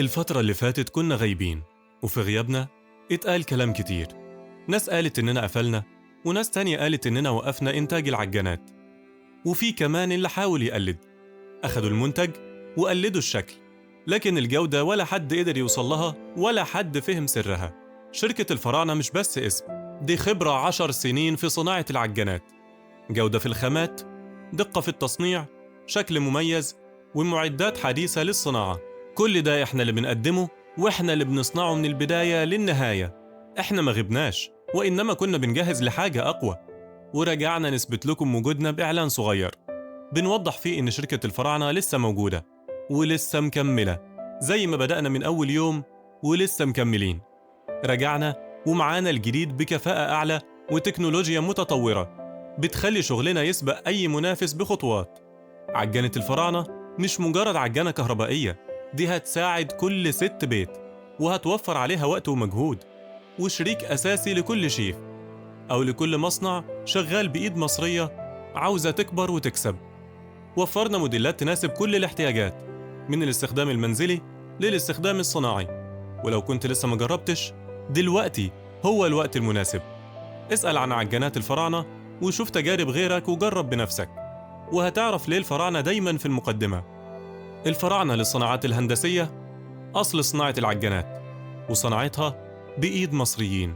الفترة اللي فاتت كنا غايبين، وفي غيابنا اتقال كلام كتير. ناس قالت إننا قفلنا، وناس تانية قالت إننا وقفنا إنتاج العجانات. وفي كمان اللي حاول يقلد، أخدوا المنتج وقلدوا الشكل، لكن الجودة ولا حد قدر يوصل لها ولا حد فهم سرها. شركة الفراعنة مش بس اسم، دي خبرة 10 سنين في صناعة العجانات. جودة في الخامات، دقة في التصنيع، شكل مميز، ومعدات حديثة للصناعة. كل ده احنا اللي بنقدمه، واحنا اللي بنصنعه من البداية للنهاية. احنا ما غبناش، وإنما كنا بنجهز لحاجة أقوى، ورجعنا نثبت لكم وجودنا بإعلان صغير بنوضح فيه إن شركة الفراعنة لسه موجودة ولسه مكملة، زي ما بدأنا من أول يوم ولسه مكملين. رجعنا ومعانا الجديد بكفاءة أعلى وتكنولوجيا متطورة بتخلي شغلنا يسبق أي منافس بخطوات. عجانة الفراعنة مش مجرد عجانة كهربائية، دي هتساعد كل ست بيت، وهتوفر عليها وقت ومجهود، وشريك أساسي لكل شيف أو لكل مصنع شغال بإيد مصرية عاوزة تكبر وتكسب. وفرنا موديلات تناسب كل الاحتياجات، من الاستخدام المنزلي للاستخدام الصناعي. ولو كنت لسه مجربتش، دلوقتي هو الوقت المناسب. اسأل عن عجانات الفراعنة وشوف تجارب غيرك وجرب بنفسك، وهتعرف ليه الفراعنة دايما في المقدمة. الفراعنة للصناعات الهندسية، أصل صناعة العجانات، وصناعتها بإيد مصريين.